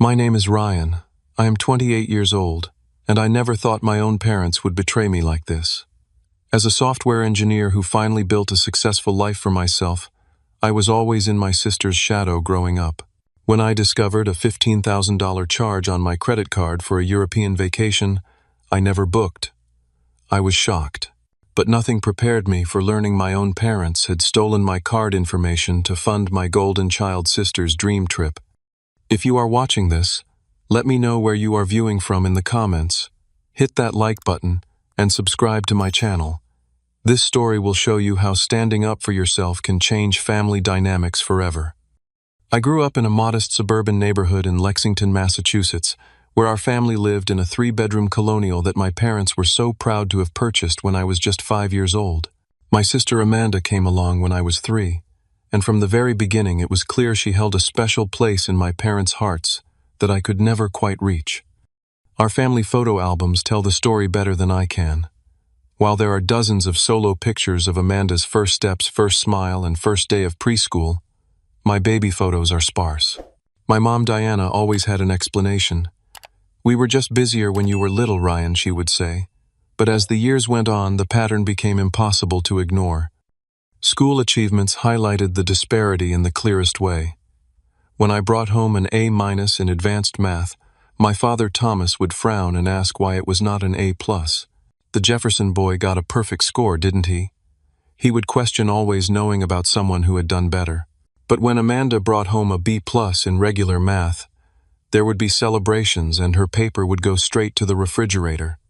My name is Ryan. I am 28 years old, and I never thought my own parents would betray me like this. As a software engineer who finally built a successful life for myself, I was always in my sister's shadow growing up. When I discovered a $15,000 charge on my credit card for a European vacation I never booked, I was shocked. But nothing prepared me for learning my own parents had stolen my card information to fund my golden child sister's dream trip. If you are watching this, let me know where you are viewing from in the comments. Hit that like button and subscribe to my channel. This story will show you how standing up for yourself can change family dynamics forever. I grew up in a modest suburban neighborhood in Lexington, Massachusetts, where our family lived in a 3-bedroom colonial that my parents were so proud to have purchased when I was just 5 years old. My sister Amanda came along when I was 3, and from the very beginning it was clear she held a special place in my parents' hearts that I could never quite reach. Our family photo albums tell the story better than I can. While there are dozens of solo pictures of Amanda's first steps, first smile, and first day of preschool, my baby photos are sparse. My mom Diana always had an explanation. "We were just busier when you were little, Ryan," she would say. But as the years went on, the pattern became impossible to ignore. School achievements highlighted the disparity in the clearest way. When I brought home an A- in advanced math, my father Thomas would frown and ask why it was not an A+. The Jefferson boy got a perfect score, didn't he? He would question always knowing about someone who had done better. But when Amanda brought home a B+ in regular math, there would be celebrations and her paper would go straight to the refrigerator.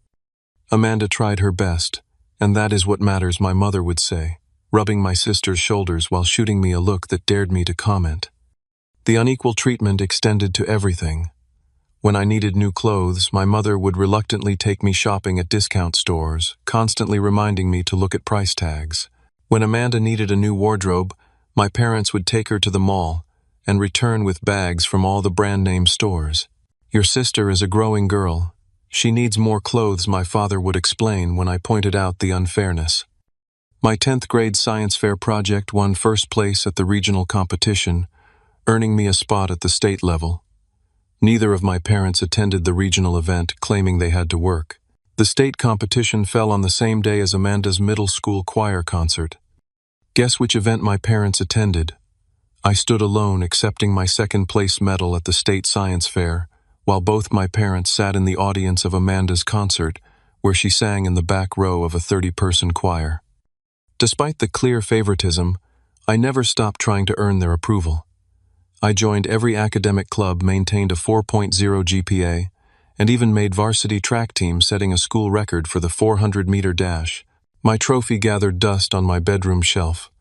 Amanda tried her best, and that is what matters, my mother would say, rubbing my sister's shoulders while shooting me a look that dared me to comment. The unequal treatment extended to everything. When I needed new clothes, my mother would reluctantly take me shopping at discount stores, constantly reminding me to look at price tags. When Amanda needed a new wardrobe, my parents would take her to the mall and return with bags from all the brand-name stores. "Your sister is a growing girl. She needs more clothes," my father would explain when I pointed out the unfairness. My 10th grade science fair project won first place at the regional competition, earning me a spot at the state level. Neither of my parents attended the regional event, claiming they had to work. The state competition fell on the same day as Amanda's middle school choir concert. Guess which event my parents attended? I stood alone accepting my second-place medal at the state science fair, while both my parents sat in the audience of Amanda's concert, where she sang in the back row of a 30-person choir. Despite the clear favoritism, I never stopped trying to earn their approval. I joined every academic club, maintained a 4.0 GPA, and even made varsity track team, setting a school record for the 400-meter dash. My trophy gathered dust on my bedroom shelf,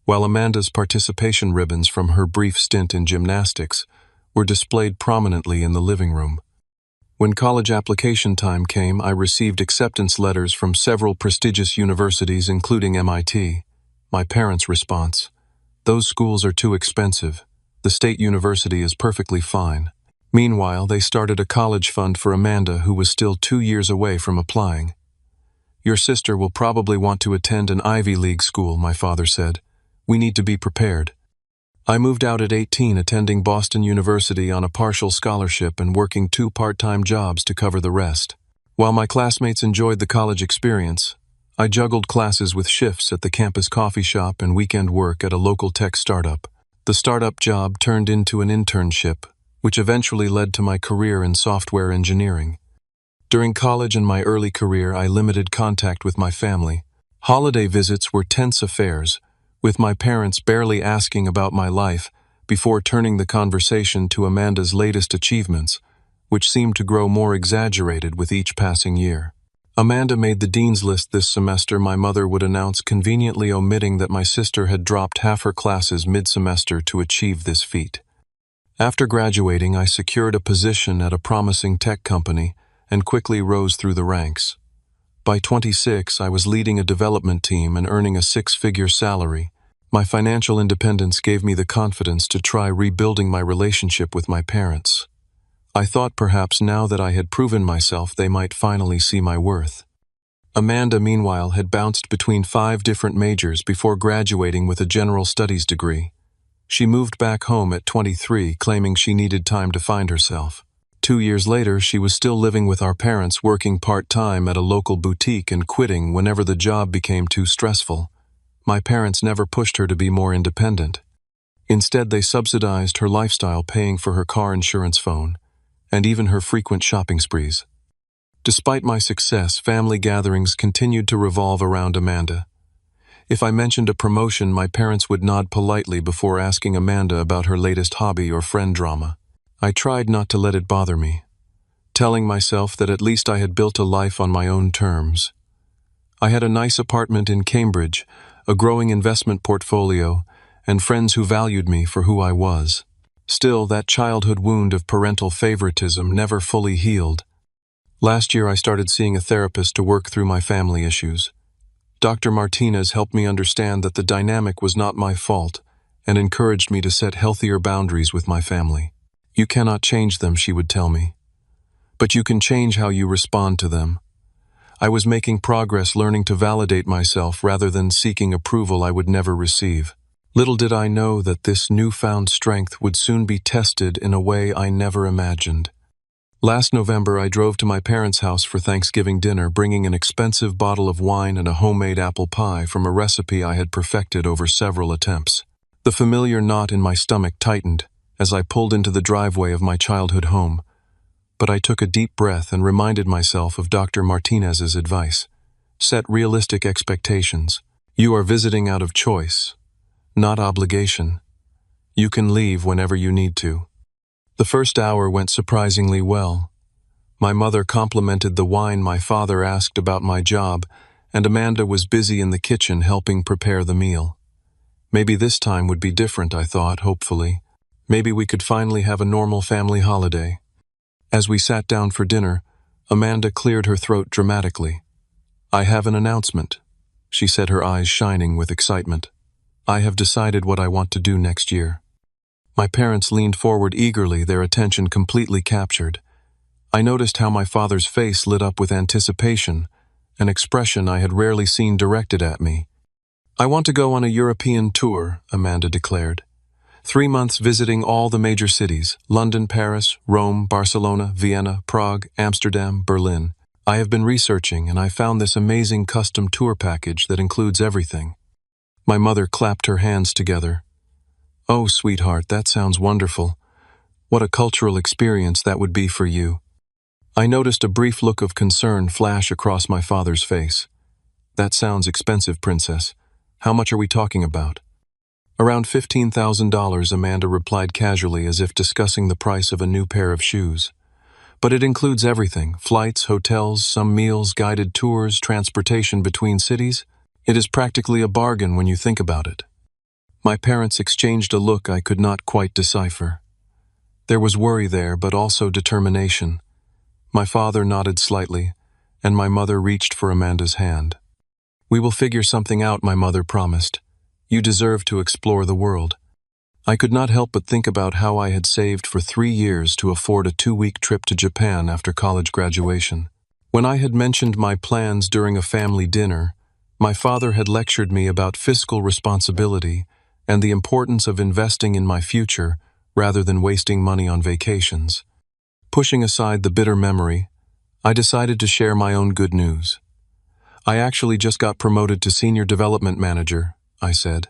while Amanda's participation ribbons from her brief stint in gymnastics were displayed prominently in the living room. When college application time came, I received acceptance letters from several prestigious universities, including MIT. My parents' response: "Those schools are too expensive. The state university is perfectly fine." Meanwhile, they started a college fund for Amanda, who was still 2 years away from applying. "Your sister will probably want to attend an Ivy League school," my father said. "We need to be prepared." I moved out at 18, attending Boston University on a partial scholarship and working 2 part-time jobs to cover the rest. While my classmates enjoyed the college experience, I juggled classes with shifts at the campus coffee shop and weekend work at a local tech startup. The startup job turned into an internship, which eventually led to my career in software engineering. During college and my early career, I limited contact with my family. Holiday visits were tense affairs, with my parents barely asking about my life before turning the conversation to Amanda's latest achievements, which seemed to grow more exaggerated with each passing year. "Amanda made the dean's list this semester," my mother would announce, conveniently omitting that my sister had dropped half her classes mid-semester to achieve this feat. After graduating, I secured a position at a promising tech company and quickly rose through the ranks. By 26, I was leading a development team and earning a 6-figure salary. My financial independence gave me the confidence to try rebuilding my relationship with my parents. I thought perhaps now that I had proven myself, they might finally see my worth. Amanda, meanwhile, had bounced between 5 different majors before graduating with a general studies degree. She moved back home at 23, claiming she needed time to find herself. 2 years later, she was still living with our parents, working part-time at a local boutique and quitting whenever the job became too stressful. My parents never pushed her to be more independent. Instead, they subsidized her lifestyle, paying for her car insurance, phone, and even her frequent shopping sprees. Despite my success, family gatherings continued to revolve around Amanda. If I mentioned a promotion, my parents would nod politely before asking Amanda about her latest hobby or friend drama. I tried not to let it bother me, telling myself that at least I had built a life on my own terms. I had a nice apartment in Cambridge, a growing investment portfolio, and friends who valued me for who I was. Still, that childhood wound of parental favoritism never fully healed. Last year, I started seeing a therapist to work through my family issues. Dr. Martinez helped me understand that the dynamic was not my fault and encouraged me to set healthier boundaries with my family. You cannot change them, she would tell me, but you can change how you respond to them. I was making progress, learning to validate myself rather than seeking approval I would never receive. Little did I know that this newfound strength would soon be tested in a way I never imagined. Last November, I drove to my parents' house for Thanksgiving dinner, bringing an expensive bottle of wine and a homemade apple pie from a recipe I had perfected over several attempts. The familiar knot in my stomach tightened as I pulled into the driveway of my childhood home, but I took a deep breath and reminded myself of Dr. Martinez's advice. Set realistic expectations. You are visiting out of choice, not obligation. You can leave whenever you need to. The first hour went surprisingly well. My mother complimented the wine, my father asked about my job, and Amanda was busy in the kitchen helping prepare the meal. Maybe this time would be different, I thought, hopefully. Maybe we could finally have a normal family holiday. As we sat down for dinner, Amanda cleared her throat dramatically. I have an announcement, she said, her eyes shining with excitement. I have decided what I want to do next year. My parents leaned forward eagerly, their attention completely captured. I noticed how my father's face lit up with anticipation, an expression I had rarely seen directed at me. I want to go on a European tour, Amanda declared. 3 months visiting all the major cities: London, Paris, Rome, Barcelona, Vienna, Prague, Amsterdam, Berlin. I have been researching and I found this amazing custom tour package that includes everything. My mother clapped her hands together. Oh, sweetheart, that sounds wonderful. What a cultural experience that would be for you. I noticed a brief look of concern flash across my father's face. That sounds expensive, princess. How much are we talking about? Around $15,000, Amanda replied casually, as if discussing the price of a new pair of shoes. But it includes everything: flights, hotels, some meals, guided tours, transportation between cities. It is practically a bargain when you think about it. My parents exchanged a look I could not quite decipher. There was worry there, but also determination. My father nodded slightly, and my mother reached for Amanda's hand. We will figure something out, my mother promised. You deserve to explore the world. I could not help but think about how I had saved for 3 years to afford a 2-week trip to Japan after college graduation. When I had mentioned my plans during a family dinner, my father had lectured me about fiscal responsibility and the importance of investing in my future rather than wasting money on vacations. Pushing aside the bitter memory, I decided to share my own good news. I actually just got promoted to Senior Development Manager, I said.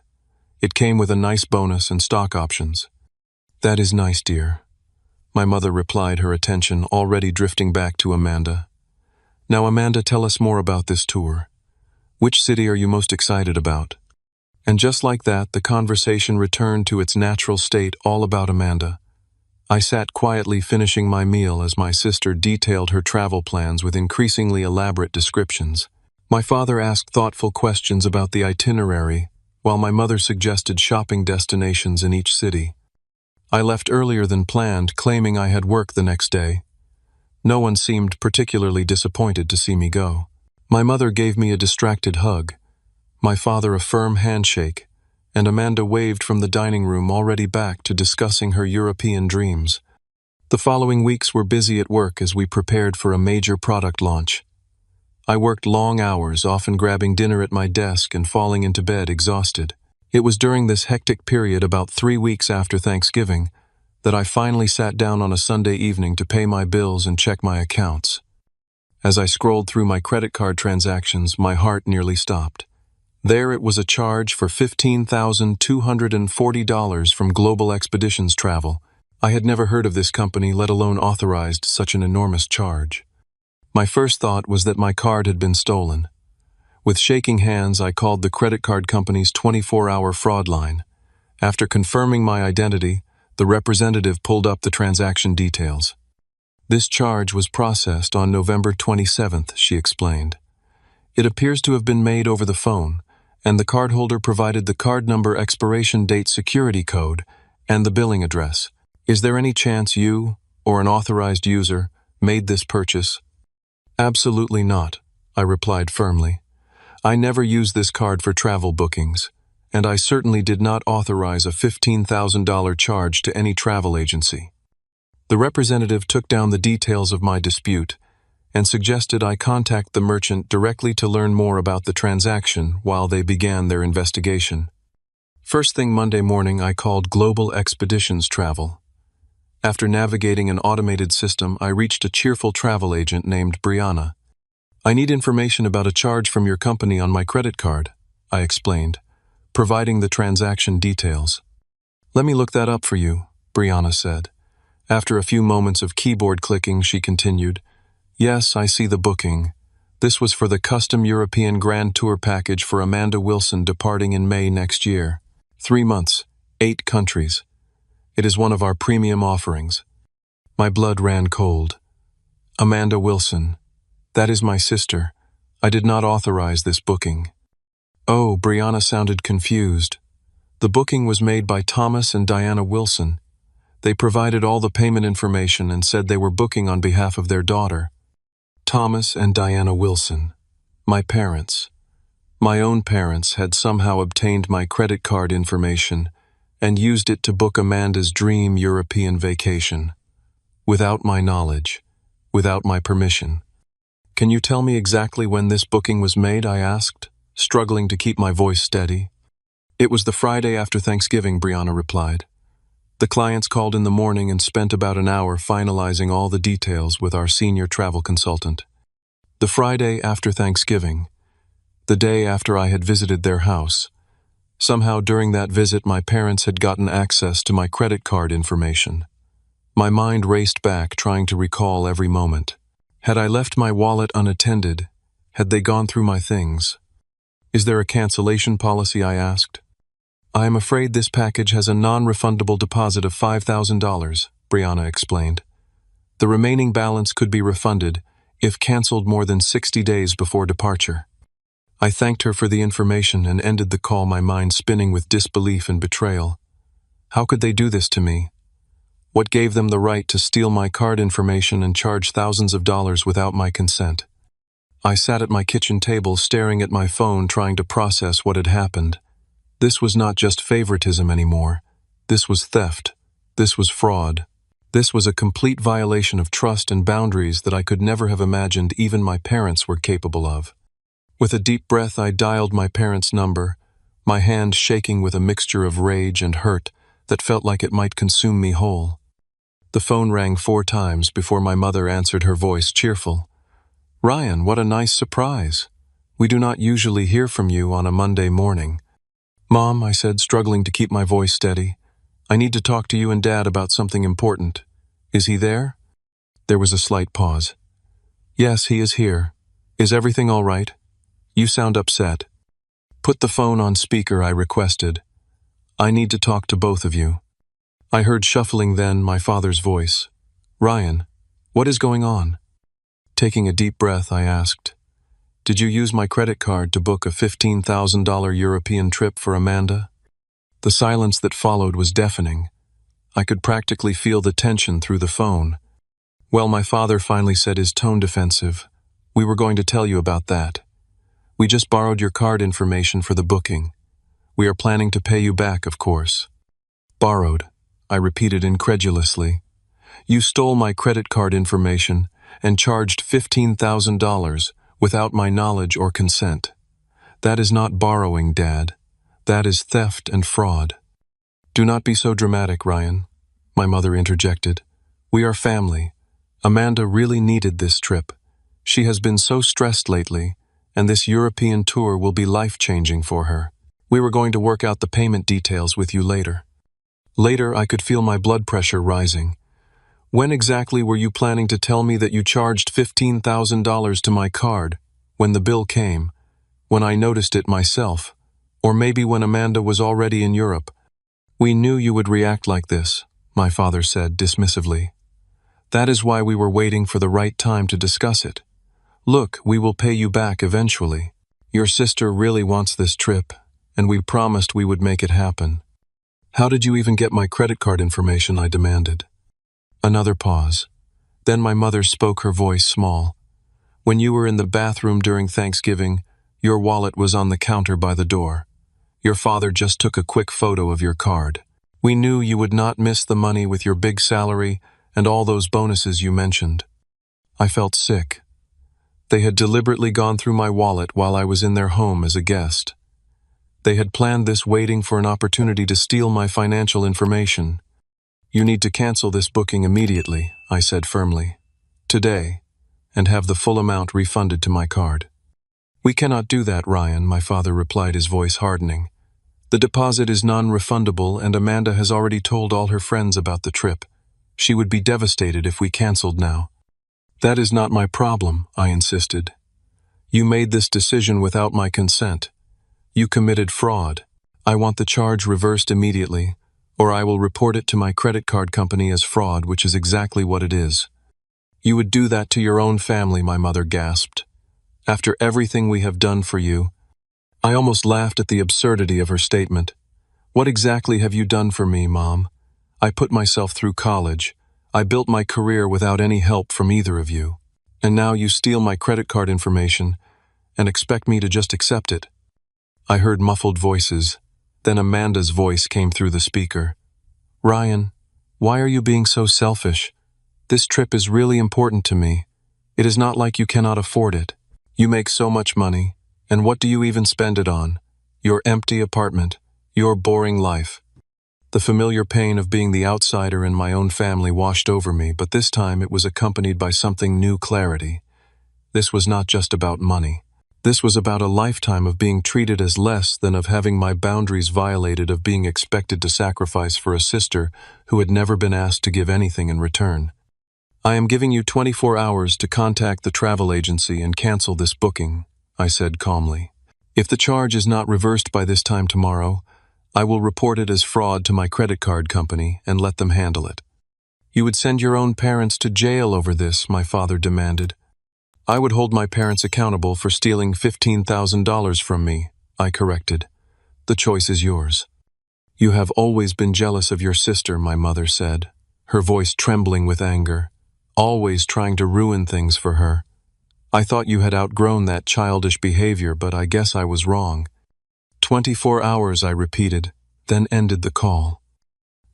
It came with a nice bonus and stock options. That is nice, dear, my mother replied, her attention already drifting back to Amanda. Now, Amanda, tell us more about this tour. Which city are you most excited about? And just like that, the conversation returned to its natural state, all about Amanda. I sat quietly finishing my meal as my sister detailed her travel plans with increasingly elaborate descriptions. My father asked thoughtful questions about the itinerary, while my mother suggested shopping destinations in each city. I left earlier than planned, claiming I had work the next day. No one seemed particularly disappointed to see me go. My mother gave me a distracted hug, my father a firm handshake, and Amanda waved from the dining room, already back to discussing her European dreams. The following weeks were busy at work as we prepared for a major product launch. I worked long hours, often grabbing dinner at my desk and falling into bed exhausted. It was during this hectic period about 3 weeks after Thanksgiving that I finally sat down on a Sunday evening to pay my bills and check my accounts. As I scrolled through my credit card transactions, my heart nearly stopped. There it was, a charge for $15,240 from Global Expeditions Travel. I had never heard of this company, let alone authorized such an enormous charge. My first thought was that my card had been stolen. With shaking hands, I called the credit card company's 24-hour fraud line. After confirming my identity, the representative pulled up the transaction details. This charge was processed on November 27th, she explained. It appears to have been made over the phone, and the cardholder provided the card number, expiration date, security code, and the billing address. Is there any chance you, or an authorized user, made this purchase? Absolutely not, I replied firmly. I never use this card for travel bookings, and I certainly did not authorize a $15,000 charge to any travel agency. The representative took down the details of my dispute and suggested I contact the merchant directly to learn more about the transaction while they began their investigation. First thing Monday morning, I called Global Expeditions Travel. After navigating an automated system, I reached a cheerful travel agent named Brianna. I need information about a charge from your company on my credit card, I explained, providing the transaction details. Let me look that up for you, Brianna said. After a few moments of keyboard clicking, she continued, Yes, I see the booking. This was for the custom European Grand Tour package for Amanda Wilson departing in May next year. 3 months, 8 countries. It is one of our premium offerings. My blood ran cold. Amanda Wilson. That is my sister. I did not authorize this booking. Oh, Brianna sounded confused. The booking was made by Thomas and Diana Wilson. They provided all the payment information and said they were booking on behalf of their daughter. Thomas and Diana Wilson. My parents. My own parents had somehow obtained my credit card information and used it to book Amanda's dream European vacation. Without my knowledge, without my permission. Can you tell me exactly when this booking was made? I asked, struggling to keep my voice steady. It was the Friday after Thanksgiving, Brianna replied. The clients called in the morning and spent about an hour finalizing all the details with our senior travel consultant. The Friday after Thanksgiving, the day after I had visited their house. Somehow during that visit, my parents had gotten access to my credit card information. My mind raced back, trying to recall every moment. Had I left my wallet unattended? Had they gone through my things? Is there a cancellation policy? I asked. I am afraid this package has a non-refundable deposit of $5,000, Brianna explained. The remaining balance could be refunded if canceled more than 60 days before departure. I thanked her for the information and ended the call, my mind spinning with disbelief and betrayal. How could they do this to me? What gave them the right to steal my card information and charge thousands of dollars without my consent? I sat at my kitchen table staring at my phone, trying to process what had happened. This was not just favoritism anymore. This was theft. This was fraud. This was a complete violation of trust and boundaries that I could never have imagined even my parents were capable of. With a deep breath, I dialed my parents' number, my hand shaking with a mixture of rage and hurt that felt like it might consume me whole. The phone rang 4 times before my mother answered, her voice cheerful. Ryan, what a nice surprise. We do not usually hear from you on a Monday morning. Mom, I said, struggling to keep my voice steady. I need to talk to you and Dad about something important. Is he there? There was a slight pause. Yes, he is here. Is everything all right? You sound upset. Put the phone on speaker, I requested. I need to talk to both of you. I heard shuffling then my father's voice. Ryan, what is going on? Taking a deep breath, I asked, Did you use my credit card to book a $15,000 European trip for Amanda? The silence that followed was deafening. I could practically feel the tension through the phone. Well, my father finally said, his tone defensive. We were going to tell you about that. We just borrowed your card information for the booking. We are planning to pay you back, of course. Borrowed, I repeated incredulously. You stole my credit card information and charged $15,000 without my knowledge or consent. That is not borrowing, Dad. That is theft and fraud. Do not be so dramatic, Ryan, my mother interjected. We are family. Amanda really needed this trip. She has been so stressed lately, and this European tour will be life-changing for her. We were going to work out the payment details with you later. Later, I could feel my blood pressure rising. When exactly were you planning to tell me that you charged $15,000 to my card? When the bill came? When I noticed it myself? Or maybe when Amanda was already in Europe? We knew you would react like this, my father said dismissively. That is why we were waiting for the right time to discuss it. Look, we will pay you back eventually. Your sister really wants this trip, and we promised we would make it happen. How did you even get my credit card information? I demanded. Another pause. Then my mother spoke, her voice small. When you were in the bathroom during Thanksgiving, your wallet was on the counter by the door. Your father just took a quick photo of your card. We knew you would not miss the money with your big salary and all those bonuses you mentioned. I felt sick. They had deliberately gone through my wallet while I was in their home as a guest. They had planned this, waiting for an opportunity to steal my financial information. You need to cancel this booking immediately, I said firmly. Today, and have the full amount refunded to my card. We cannot do that, Ryan, my father replied, his voice hardening. The deposit is non-refundable, and Amanda has already told all her friends about the trip. She would be devastated if we canceled now. That is not my problem, I insisted. You made this decision without my consent. You committed fraud. I want the charge reversed immediately, or I will report it to my credit card company as fraud, which is exactly what it is. You would do that to your own family, my mother gasped. After everything we have done for you. I almost laughed at the absurdity of her statement. What exactly have you done for me, Mom? I put myself through college. I built my career without any help from either of you. And now you steal my credit card information and expect me to just accept it. I heard muffled voices. Then Amanda's voice came through the speaker. Ryan, why are you being so selfish? This trip is really important to me. It is not like you cannot afford it. You make so much money, and what do you even spend it on? Your empty apartment, your boring life. The familiar pain of being the outsider in my own family washed over me, but this time it was accompanied by something new: clarity. This was not just about money. This was about a lifetime of being treated as less than, of having my boundaries violated, of being expected to sacrifice for a sister who had never been asked to give anything in return. I am giving you 24 hours to contact the travel agency and cancel this booking, I said calmly. If the charge is not reversed by this time tomorrow, I will report it as fraud to my credit card company and let them handle it. You would send your own parents to jail over this, my father demanded. I would hold my parents accountable for stealing $15,000 from me, I corrected. The choice is yours. You have always been jealous of your sister, my mother said, her voice trembling with anger. Always trying to ruin things for her. I thought you had outgrown that childish behavior, but I guess I was wrong. 24 hours, I repeated, then ended the call.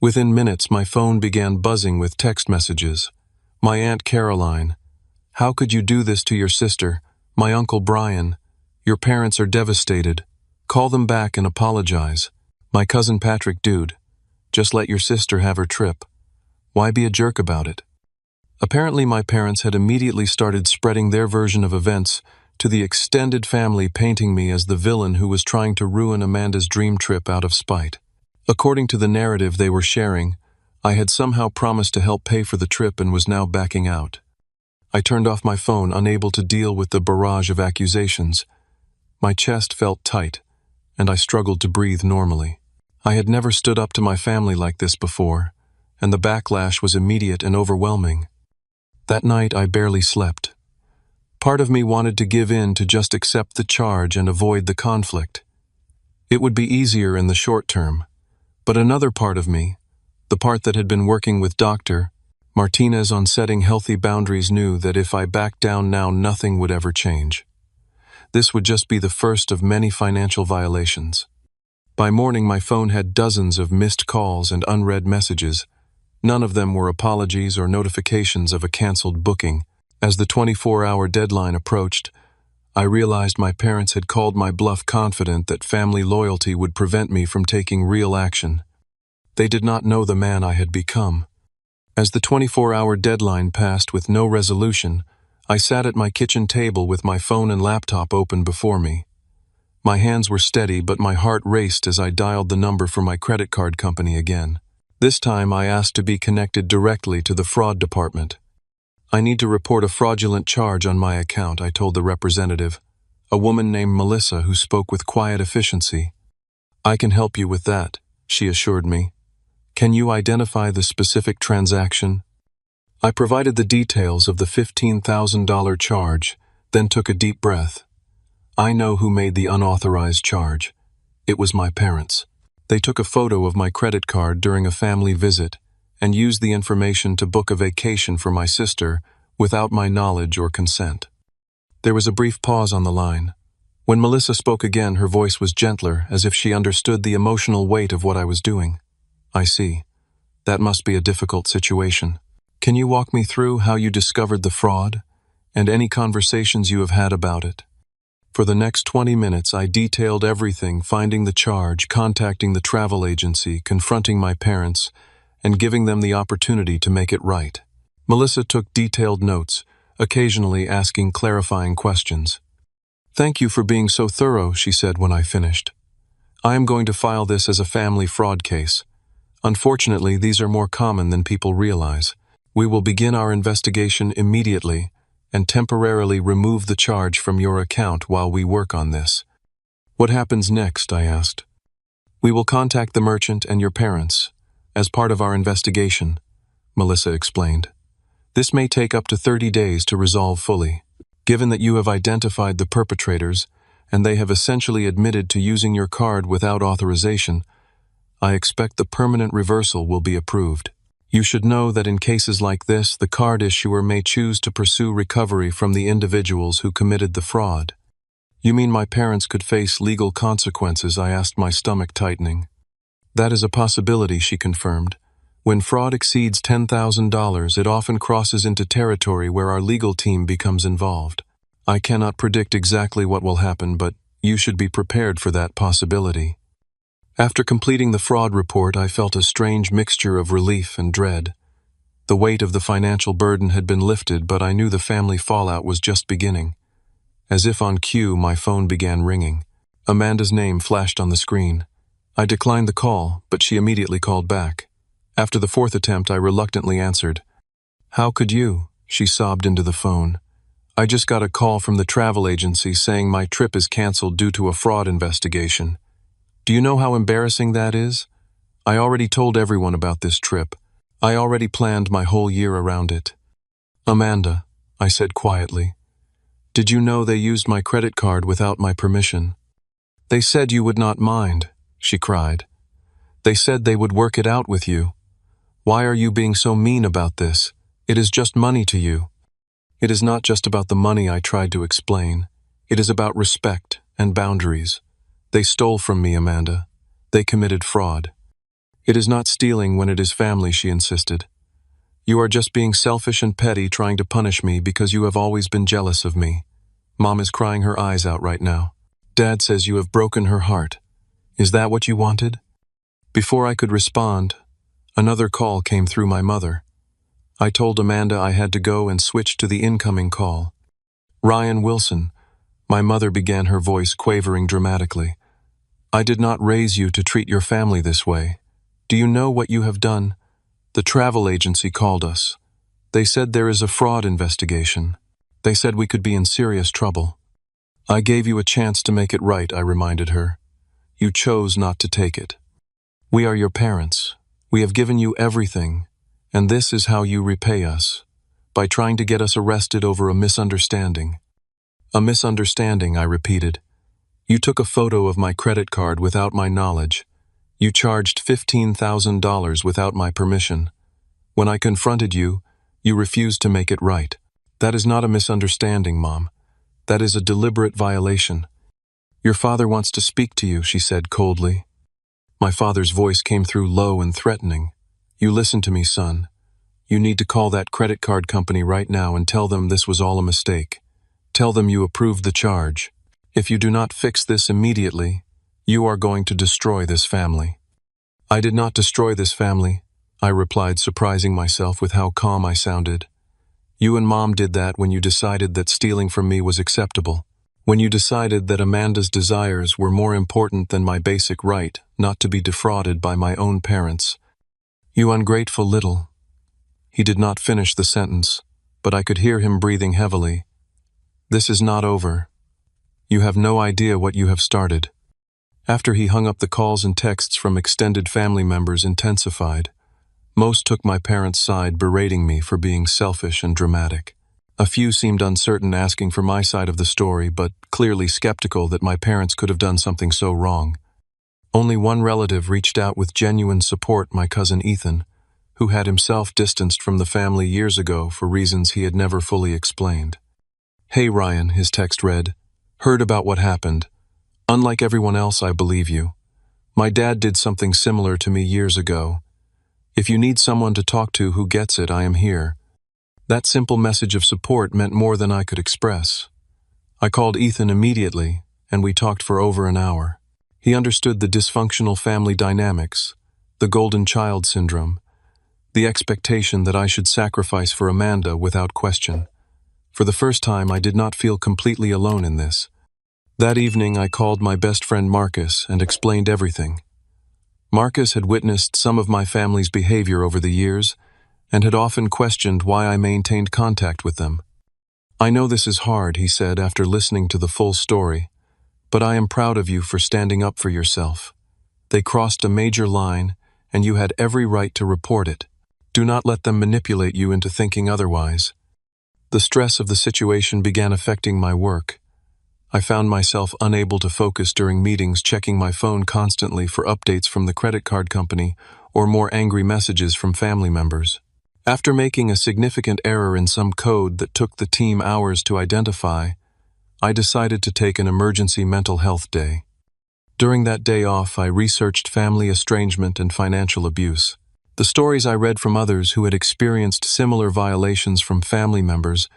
Within minutes, my phone began buzzing with text messages. My Aunt Caroline. How could you do this to your sister? My Uncle Brian. Your parents are devastated. Call them back and apologize. My cousin Patrick. Dude, just let your sister have her trip. Why be a jerk about it? Apparently my parents had immediately started spreading their version of events to the extended family, painting me as the villain who was trying to ruin Amanda's dream trip out of spite. According to the narrative they were sharing, I had somehow promised to help pay for the trip and was now backing out. I turned off my phone, unable to deal with the barrage of accusations. My chest felt tight, and I struggled to breathe normally. I had never stood up to my family like this before, and the backlash was immediate and overwhelming. That night I barely slept. Part of me wanted to give in, to just accept the charge and avoid the conflict. It would be easier in the short term. But another part of me, the part that had been working with Dr. Martinez on setting healthy boundaries, knew that if I backed down now, nothing would ever change. This would just be the first of many financial violations. By morning, my phone had dozens of missed calls and unread messages. None of them were apologies or notifications of a canceled booking. As the 24-hour deadline approached, I realized my parents had called my bluff, confident that family loyalty would prevent me from taking real action. They did not know the man I had become. As the 24-hour deadline passed with no resolution, I sat at my kitchen table with my phone and laptop open before me. My hands were steady, but my heart raced as I dialed the number for my credit card company again. This time I asked to be connected directly to the fraud department. "I need to report a fraudulent charge on my account," I told the representative, a woman named Melissa who spoke with quiet efficiency. "I can help you with that," she assured me. "Can you identify the specific transaction?" I provided the details of the $15,000 charge, then took a deep breath. I know who made the unauthorized charge. It was my parents. They took a photo of my credit card during a family visit and used the information to book a vacation for my sister without my knowledge or consent. There was a brief pause on the line. When Melissa spoke again, her voice was gentler, as if she understood the emotional weight of what I was doing. "I see. That must be a difficult situation. Can you walk me through how you discovered the fraud and any conversations you have had about it?" For the next 20 minutes, I detailed everything: finding the charge, contacting the travel agency, confronting my parents, and giving them the opportunity to make it right. Melissa took detailed notes, occasionally asking clarifying questions. "Thank you for being so thorough," she said when I finished. "I am going to file this as a family fraud case. Unfortunately, these are more common than people realize. We will begin our investigation immediately and temporarily remove the charge from your account while we work on this." "What happens next?" I asked. "We will contact the merchant and your parents as part of our investigation," Melissa explained. "This may take up to 30 days to resolve fully. Given that you have identified the perpetrators and they have essentially admitted to using your card without authorization, I expect the permanent reversal will be approved. You should know that in cases like this, the card issuer may choose to pursue recovery from the individuals who committed the fraud." "You mean my parents could face legal consequences?" I asked, my stomach tightening. "That is a possibility," she confirmed. "When fraud exceeds $10,000, it often crosses into territory where our legal team becomes involved. I cannot predict exactly what will happen, but you should be prepared for that possibility." After completing the fraud report, I felt a strange mixture of relief and dread. The weight of the financial burden had been lifted, but I knew the family fallout was just beginning. As if on cue, my phone began ringing. Amanda's name flashed on the screen. I declined the call, but she immediately called back. After the fourth attempt, I reluctantly answered. "How could you?" she sobbed into the phone. "I just got a call from the travel agency saying my trip is canceled due to a fraud investigation. Do you know how embarrassing that is? I already told everyone about this trip. I already planned my whole year around it." "Amanda," I said quietly, "did you know they used my credit card without my permission?" "They said you would not mind," she cried. "They said they would work it out with you. Why are you being so mean about this? It is just money to you." "It is not just about the money," I tried to explain. "It is about respect and boundaries. They stole from me, Amanda. They committed fraud." "It is not stealing when it is family," she insisted. "You are just being selfish and petty, trying to punish me because you have always been jealous of me. Mom is crying her eyes out right now. Dad says you have broken her heart. Is that what you wanted?" Before I could respond, another call came through my mother. I told Amanda I had to go and switch to the incoming call. "Ryan Wilson," my mother began, her voice quavering dramatically. "I did not raise you to treat your family this way. Do you know what you have done? The travel agency called us. They said there is a fraud investigation. They said we could be in serious trouble. I gave you a chance to make it right," I reminded her. "You chose not to take it. We are your parents. We have given you everything, and this is how you repay us, by trying to get us arrested over a misunderstanding." "A misunderstanding," I repeated. "You took a photo of my credit card without my knowledge. You charged $15,000 without my permission. When I confronted you, you refused to make it right. That is not a misunderstanding, Mom. That is a deliberate violation." "Your father wants to speak to you," she said coldly. My father's voice came through low and threatening. "You listen to me, son. You need to call that credit card company right now and tell them this was all a mistake. Tell them you approved the charge. If you do not fix this immediately, you are going to destroy this family." "I did not destroy this family," I replied, surprising myself with how calm I sounded. "You and Mom did that when you decided that stealing from me was acceptable. When you decided that Amanda's desires were more important than my basic right not to be defrauded by my own parents. You ungrateful little—" He did not finish the sentence, but I could hear him breathing heavily. "This is not over. You have no idea what you have started." After he hung up, the calls and texts from extended family members intensified. Most took my parents' side, berating me for being selfish and dramatic. A few seemed uncertain, asking for my side of the story, but clearly skeptical that my parents could have done something so wrong. Only one relative reached out with genuine support, my cousin Ethan, who had himself distanced from the family years ago for reasons he had never fully explained. "Hey Ryan," his text read, "heard about what happened. Unlike everyone else, I believe you. My dad did something similar to me years ago. If you need someone to talk to who gets it, I am here." That simple message of support meant more than I could express. I called Ethan immediately, and we talked for over an hour. He understood the dysfunctional family dynamics, the golden child syndrome, the expectation that I should sacrifice for Amanda without question. For the first time, I did not feel completely alone in this. That evening, I called my best friend Marcus and explained everything. Marcus had witnessed some of my family's behavior over the years and had often questioned why I maintained contact with them. "I know this is hard," he said after listening to the full story, "but I am proud of you for standing up for yourself. They crossed a major line, and you had every right to report it. Do not let them manipulate you into thinking otherwise." The stress of the situation began affecting my work. I found myself unable to focus during meetings, checking my phone constantly for updates from the credit card company or more angry messages from family members. After making a significant error in some code that took the team hours to identify, I decided to take an emergency mental health day. During that day off, I researched family estrangement and financial abuse. The stories I read from others who had experienced similar violations from family members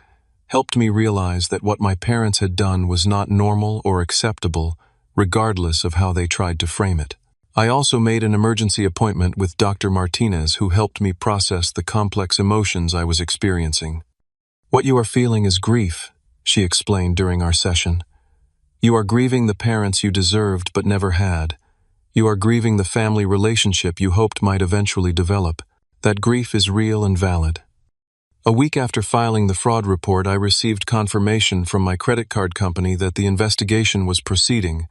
helped me realize that what my parents had done was not normal or acceptable, regardless of how they tried to frame it. I also made an emergency appointment with Dr. Martinez, who helped me process the complex emotions I was experiencing. "What you are feeling is grief," she explained during our session. "You are grieving the parents you deserved but never had. You are grieving the family relationship you hoped might eventually develop. That grief is real and valid." A week after filing the fraud report, I received confirmation from my credit card company that the investigation was proceeding,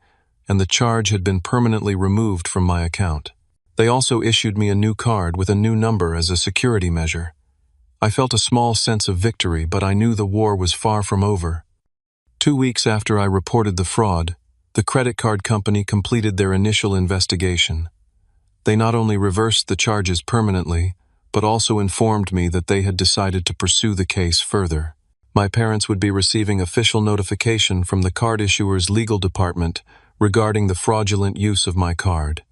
and the charge had been permanently removed from my account. They also issued me a new card with a new number as a security measure. I felt a small sense of victory, but I knew the war was far from over. 2 weeks after I reported the fraud, the credit card company completed their initial investigation. They not only reversed the charges permanently, but also informed me that they had decided to pursue the case further. My parents would be receiving official notification from the card issuer's legal department regarding the fraudulent use of my card.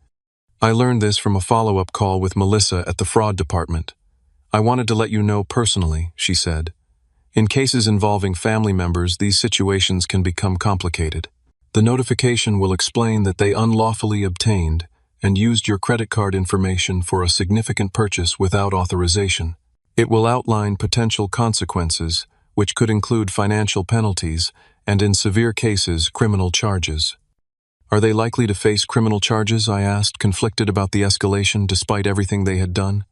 I learned this from a follow-up call with Melissa at the fraud department. "I wanted to let you know personally," she said. "In cases involving family members, these situations can become complicated. The notification will explain that they unlawfully obtained and used your credit card information for a significant purchase without authorization. It will outline potential consequences, which could include financial penalties and, in severe cases, criminal charges." "Are they likely to face criminal charges?" I asked, conflicted about the escalation despite everything they had done.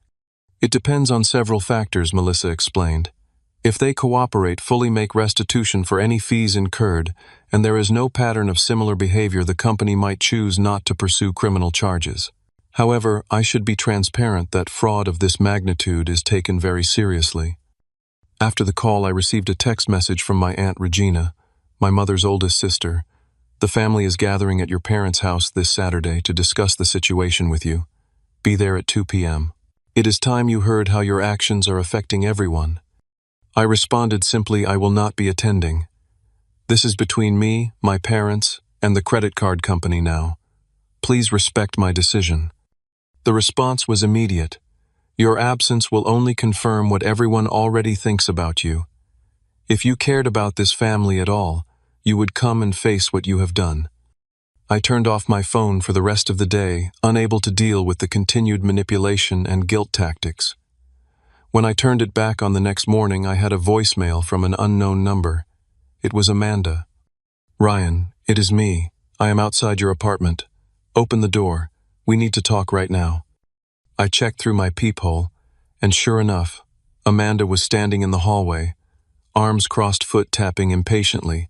"It depends on several factors," Melissa explained. "If they cooperate, fully make restitution for any fees incurred, and there is no pattern of similar behavior, the company might choose not to pursue criminal charges. However, I should be transparent that fraud of this magnitude is taken very seriously." After the call, I received a text message from my Aunt Regina, my mother's oldest sister. "The family is gathering at your parents' house this Saturday to discuss the situation with you. Be there at 2 p.m. It is time you heard how your actions are affecting everyone." I responded simply, "I will not be attending. This is between me, my parents, and the credit card company now. Please respect my decision." The response was immediate. "Your absence will only confirm what everyone already thinks about you. If you cared about this family at all, you would come and face what you have done. I turned off my phone for the rest of the day, unable to deal with the continued manipulation and guilt tactics. When I turned it back on the next morning, I had a voicemail from an unknown number. It was Amanda. "Ryan, it is me. I am outside your apartment. Open the door. We need to talk right now." I checked through my peephole, and sure enough, Amanda was standing in the hallway, arms crossed, foot tapping impatiently.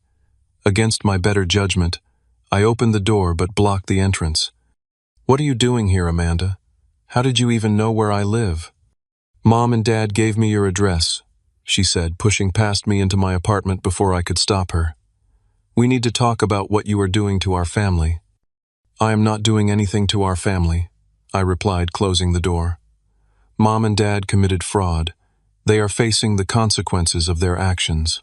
Against my better judgment, I opened the door but blocked the entrance. "What are you doing here, Amanda? How did you even know where I live?" "Mom and Dad gave me your address," she said, pushing past me into my apartment before I could stop her. "We need to talk about what you are doing to our family." "I am not doing anything to our family," I replied, closing the door. "Mom and Dad committed fraud. They are facing the consequences of their actions."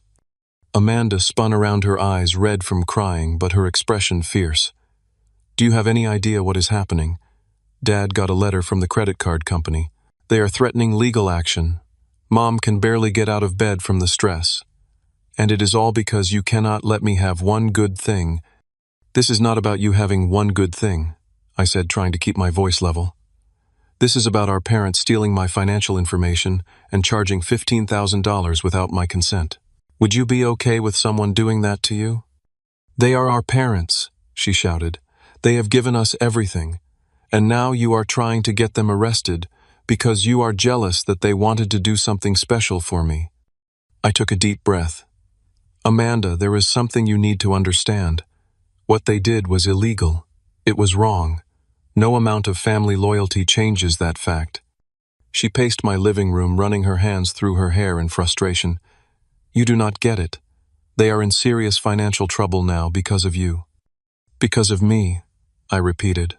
Amanda spun around, her eyes red from crying, but her expression fierce. "Do you have any idea what is happening? Dad got a letter from the credit card company. They are threatening legal action. Mom can barely get out of bed from the stress. And it is all because you cannot let me have one good thing." "This is not about you having one good thing," I said, trying to keep my voice level. "This is about our parents stealing my financial information and charging $15,000 without my consent. Would you be okay with someone doing that to you?" "They are our parents," she shouted. "They have given us everything. And now you are trying to get them arrested because you are jealous that they wanted to do something special for me." I took a deep breath. "Amanda, there is something you need to understand. What they did was illegal. It was wrong. No amount of family loyalty changes that fact." She paced my living room, running her hands through her hair in frustration. "You do not get it. They are in serious financial trouble now because of you." "Because of me," I repeated.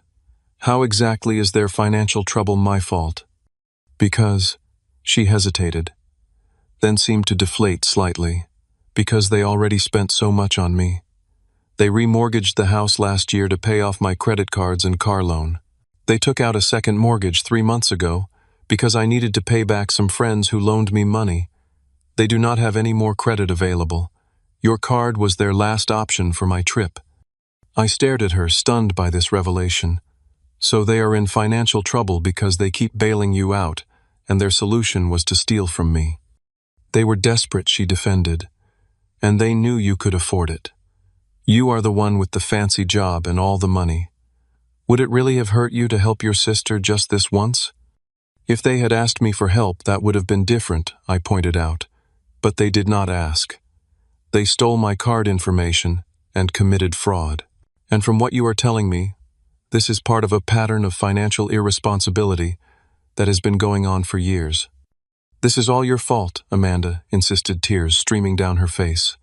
"How exactly is their financial trouble my fault?" "Because," she hesitated, then seemed to deflate slightly, "because they already spent so much on me. They remortgaged the house last year to pay off my credit cards and car loan. They took out a second mortgage 3 months ago because I needed to pay back some friends who loaned me money. They do not have any more credit available. Your card was their last option for my trip." I stared at her, stunned by this revelation. "So they are in financial trouble because they keep bailing you out, and their solution was to steal from me." "They were desperate," she defended, "and they knew you could afford it. You are the one with the fancy job and all the money. Would it really have hurt you to help your sister just this once?" "If they had asked me for help, that would have been different," I pointed out. "But they did not ask. They stole my card information and committed fraud. And from what you are telling me, this is part of a pattern of financial irresponsibility that has been going on for years." "This is all your fault," Amanda insisted, tears streaming down her face.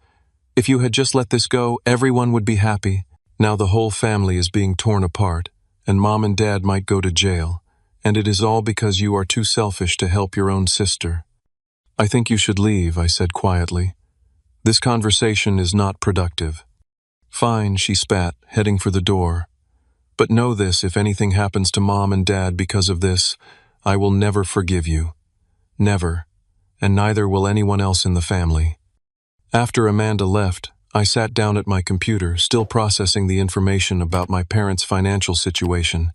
"If you had just let this go, everyone would be happy. Now the whole family is being torn apart, and Mom and Dad might go to jail, and it is all because you are too selfish to help your own sister." "I think you should leave," I said quietly. "This conversation is not productive." "Fine," she spat, heading for the door. "But know this, if anything happens to Mom and Dad because of this, I will never forgive you. Never. And neither will anyone else in the family." After Amanda left, I sat down at my computer, still processing the information about my parents' financial situation.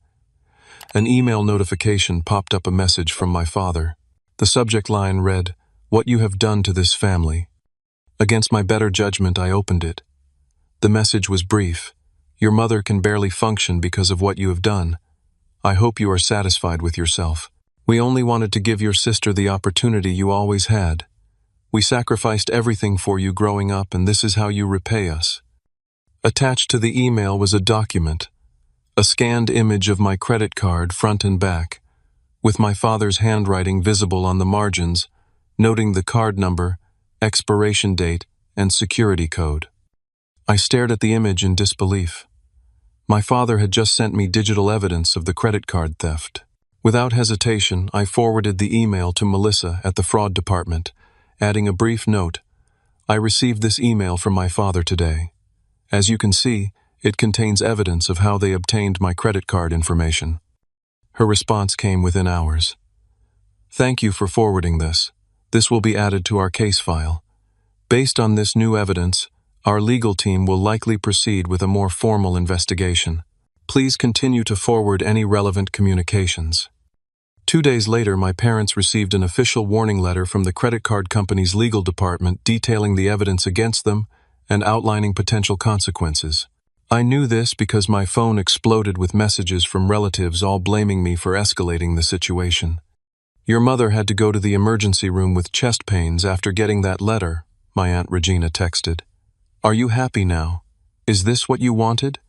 An email notification popped up, a message from my father. The subject line read, "What you have done to this family." Against my better judgment, I opened it. The message was brief. "Your mother can barely function because of what you have done. I hope you are satisfied with yourself. We only wanted to give your sister the opportunity you always had. We sacrificed everything for you growing up, and this is how you repay us." Attached to the email was a document, a scanned image of my credit card front and back, with my father's handwriting visible on the margins, noting the card number, expiration date, and security code. I stared at the image in disbelief. My father had just sent me digital evidence of the credit card theft. Without hesitation, I forwarded the email to Melissa at the fraud department, adding a brief note. "I received this email from my father today. As you can see, it contains evidence of how they obtained my credit card information." Her response came within hours. "Thank you for forwarding this. This will be added to our case file. Based on this new evidence, our legal team will likely proceed with a more formal investigation. Please continue to forward any relevant communications. 2 days later, my parents received an official warning letter from the credit card company's legal department detailing the evidence against them and outlining potential consequences. I knew this because my phone exploded with messages from relatives all blaming me for escalating the situation. "Your mother had to go to the emergency room with chest pains after getting that letter," my Aunt Regina texted. "Are you happy now? Is this what you wanted?"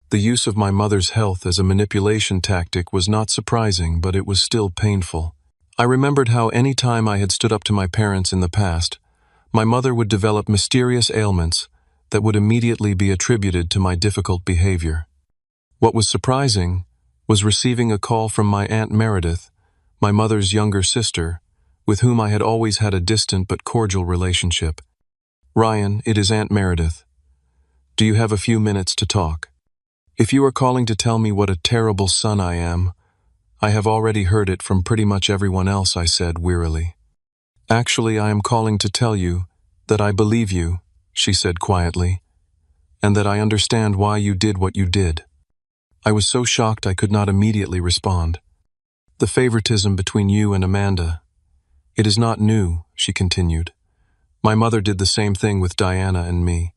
The use of my mother's health as a manipulation tactic was not surprising, but it was still painful. I remembered how any time I had stood up to my parents in the past, my mother would develop mysterious ailments that would immediately be attributed to my difficult behavior. What was surprising was receiving a call from my Aunt Meredith, my mother's younger sister, with whom I had always had a distant but cordial relationship. "Ryan, it is Aunt Meredith. Do you have a few minutes to talk? If you are calling to tell me what a terrible son I am, I have already heard it from pretty much everyone else," I said wearily. "Actually, I am calling to tell you that I believe you," she said quietly, "and that I understand why you did what you did." I was so shocked I could not immediately respond. "The favoritism between you and Amanda. It is not new," she continued. "My mother did the same thing with Diana and me.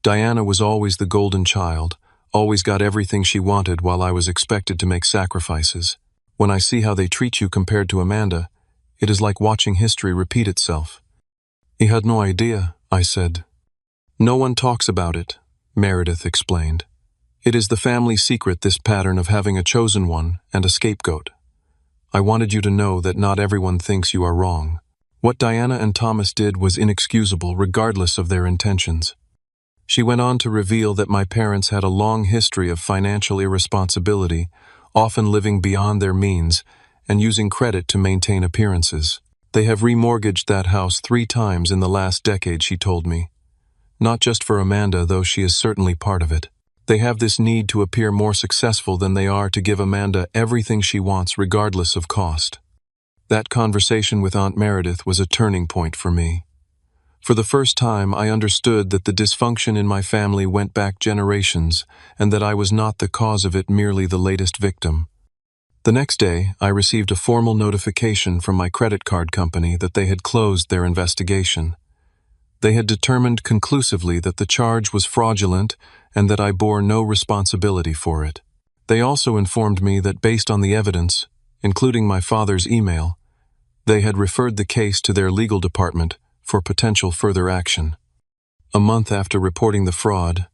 Diana was always the golden child, always got everything she wanted while I was expected to make sacrifices. When I see how they treat you compared to Amanda, it is like watching history repeat itself." "He had no idea," I said. "No one talks about it," Meredith explained. "It is the family secret, this pattern of having a chosen one and a scapegoat. I wanted you to know that not everyone thinks you are wrong. What Diana and Thomas did was inexcusable regardless of their intentions." She went on to reveal that my parents had a long history of financial irresponsibility, often living beyond their means and using credit to maintain appearances. "They have remortgaged that house 3 times in the last decade," she told me. "Not just for Amanda, though she is certainly part of it. They have this need to appear more successful than they are to give Amanda everything she wants regardless of cost." That conversation with Aunt Meredith was a turning point for me. For the first time, I understood that the dysfunction in my family went back generations and that I was not the cause of it, merely the latest victim. The next day, I received a formal notification from my credit card company that they had closed their investigation. They had determined conclusively that the charge was fraudulent and that I bore no responsibility for it. They also informed me that based on the evidence, including my father's email, they had referred the case to their legal department for potential further action. A month after reporting the fraud,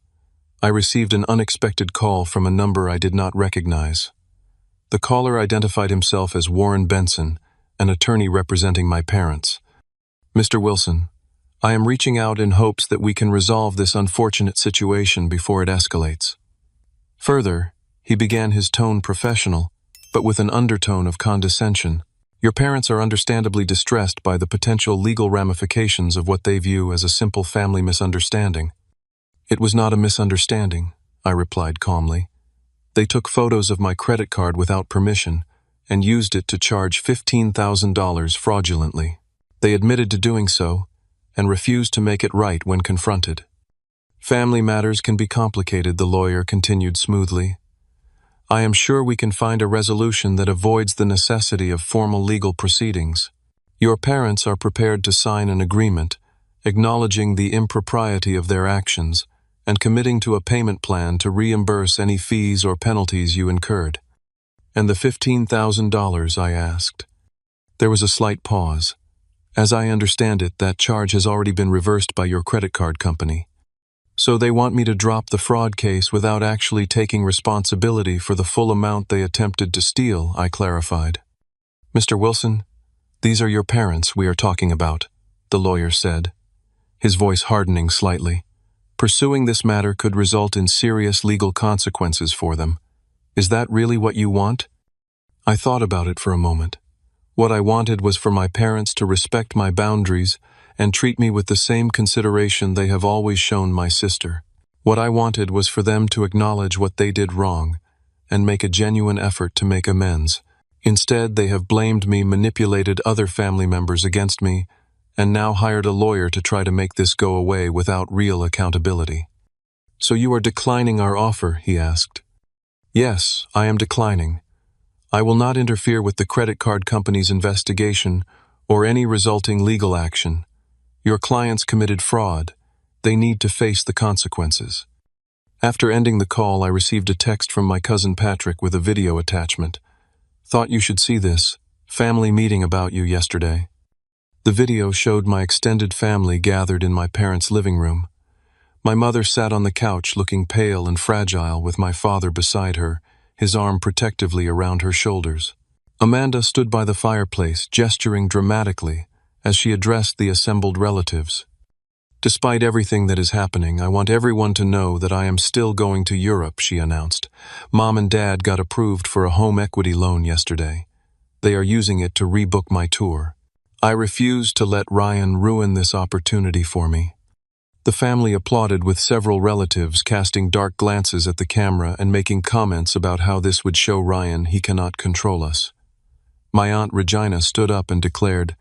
I received an unexpected call from a number I did not recognize. The caller identified himself as Warren Benson, an attorney representing my parents. "Mr. Wilson, I am reaching out in hopes that we can resolve this unfortunate situation before it escalates." Further, he began his tone professional, but with an undertone of condescension. "Your parents are understandably distressed by the potential legal ramifications of what they view as a simple family misunderstanding." "It was not a misunderstanding," I replied calmly. "They took photos of my credit card without permission and used it to charge $15,000 fraudulently. They admitted to doing so and refused to make it right when confronted." "Family matters can be complicated," the lawyer continued smoothly. "I am sure we can find a resolution that avoids the necessity of formal legal proceedings. Your parents are prepared to sign an agreement acknowledging the impropriety of their actions and committing to a payment plan to reimburse any fees or penalties you incurred." "And the $15,000, I asked. There was a slight pause. "As I understand it, that charge has already been reversed by your credit card company. So they want me to drop the fraud case without actually taking responsibility for the full amount they attempted to steal," I clarified. "Mr. Wilson, these are your parents we are talking about," the lawyer said, his voice hardening slightly. "Pursuing this matter could result in serious legal consequences for them. Is that really what you want?" I thought about it for a moment. What I wanted was for my parents to respect my boundaries and treat me with the same consideration they have always shown my sister. What I wanted was for them to acknowledge what they did wrong and make a genuine effort to make amends. Instead, they have blamed me, manipulated other family members against me, and now hired a lawyer to try to make this go away without real accountability. "So you are declining our offer?" he asked. "Yes, I am declining. I will not interfere with the credit card company's investigation or any resulting legal action. Your clients committed fraud. They need to face the consequences." After ending the call, I received a text from my cousin Patrick with a video attachment. "Thought you should see this. Family meeting about you yesterday." The video showed my extended family gathered in my parents' living room. My mother sat on the couch looking pale and fragile with my father beside her, his arm protectively around her shoulders. Amanda stood by the fireplace, gesturing dramatically as she addressed the assembled relatives. "Despite everything that is happening, I want everyone to know that I am still going to Europe," she announced. "Mom and Dad got approved for a home equity loan yesterday. They are using it to rebook my tour. I refuse to let Ryan ruin this opportunity for me." The family applauded, with several relatives casting dark glances at the camera and making comments about how this would show Ryan he cannot control us. My Aunt Regina stood up and declared,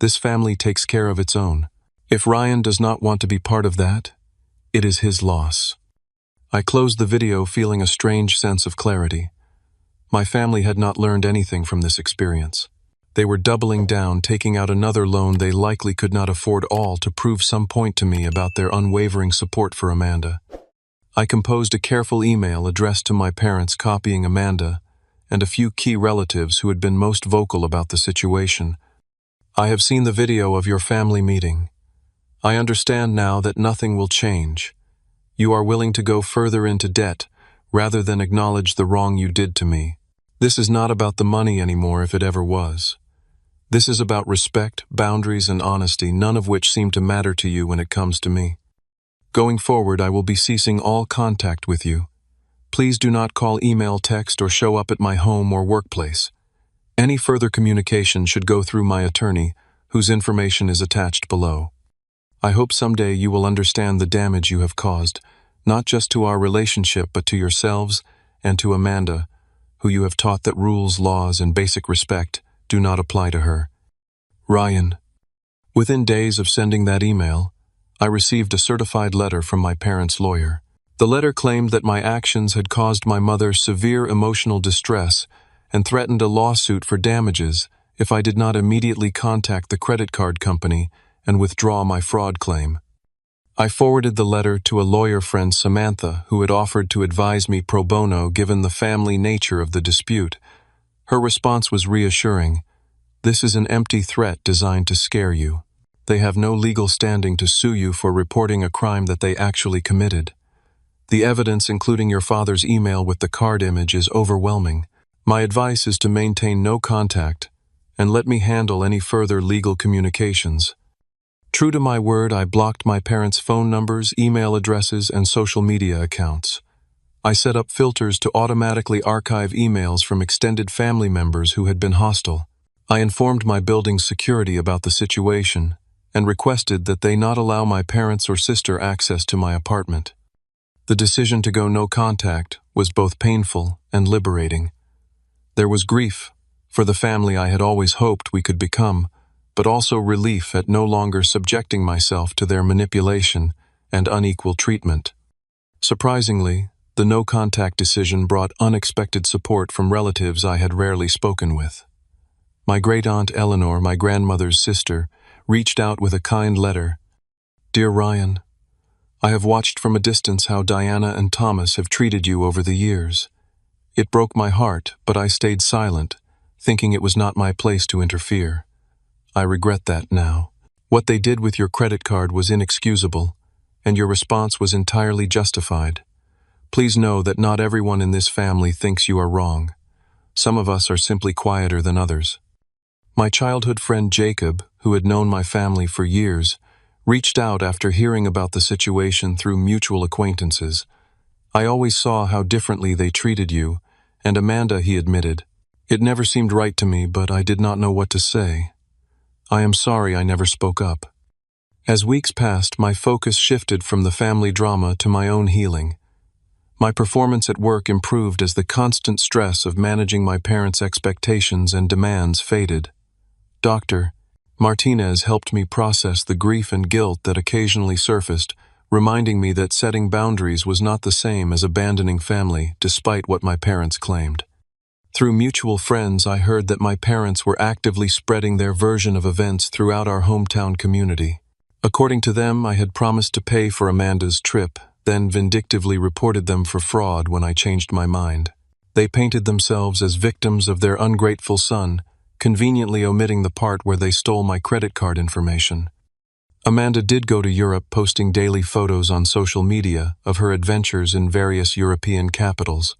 "This family takes care of its own. If Ryan does not want to be part of that, it is his loss." I closed the video feeling a strange sense of clarity. My family had not learned anything from this experience. They were doubling down, taking out another loan they likely could not afford, all to prove some point to me about their unwavering support for Amanda. I composed a careful email addressed to my parents, copying Amanda and a few key relatives who had been most vocal about the situation. "I have seen the video of your family meeting. I understand now that nothing will change. You are willing to go further into debt rather than acknowledge the wrong you did to me. This is not about the money anymore, if it ever was. This is about respect, boundaries, and honesty, none of which seem to matter to you when it comes to me. Going forward, I will be ceasing all contact with you. Please do not call, email, text, or show up at my home or workplace. Any further communication should go through my attorney, whose information is attached below. I hope someday you will understand the damage you have caused, not just to our relationship but to yourselves and to Amanda, who you have taught that rules, laws, and basic respect do not apply to her. Ryan." Within days of sending that email, I received a certified letter from my parents' lawyer. The letter claimed that my actions had caused my mother severe emotional distress and threatened a lawsuit for damages if I did not immediately contact the credit card company and withdraw my fraud claim. I forwarded the letter to a lawyer friend, Samantha, who had offered to advise me pro bono given the family nature of the dispute. Her response was reassuring. "This is an empty threat designed to scare you. They have no legal standing to sue you for reporting a crime that they actually committed. The evidence, including your father's email with the card image, is overwhelming. My advice is to maintain no contact and let me handle any further legal communications." True to my word, I blocked my parents' phone numbers, email addresses, and social media accounts. I set up filters to automatically archive emails from extended family members who had been hostile. I informed my building's security about the situation and requested that they not allow my parents or sister access to my apartment. The decision to go no contact was both painful and liberating. There was grief for the family I had always hoped we could become, but also relief at no longer subjecting myself to their manipulation and unequal treatment. Surprisingly, the no-contact decision brought unexpected support from relatives I had rarely spoken with. My great-aunt Eleanor, my grandmother's sister, reached out with a kind letter. "Dear Ryan, I have watched from a distance how Diana and Thomas have treated you over the years. It broke my heart, but I stayed silent, thinking it was not my place to interfere. I regret that now. What they did with your credit card was inexcusable, and your response was entirely justified. Please know that not everyone in this family thinks you are wrong. Some of us are simply quieter than others." My childhood friend Jacob, who had known my family for years, reached out after hearing about the situation through mutual acquaintances. "I always saw how differently they treated you, and Amanda," he admitted. "It never seemed right to me, but I did not know what to say. I am sorry I never spoke up." As weeks passed, my focus shifted from the family drama to my own healing. My performance at work improved as the constant stress of managing my parents' expectations and demands faded. "Doctor, Martinez helped me process the grief and guilt that occasionally surfaced, reminding me that setting boundaries was not the same as abandoning family, despite what my parents claimed. Through mutual friends, I heard that my parents were actively spreading their version of events throughout our hometown community. According to them, I had promised to pay for Amanda's trip, then vindictively reported them for fraud when I changed my mind. They painted themselves as victims of their ungrateful son, conveniently omitting the part where they stole my credit card information. Amanda did go to Europe, posting daily photos on social media of her adventures in various European capitals.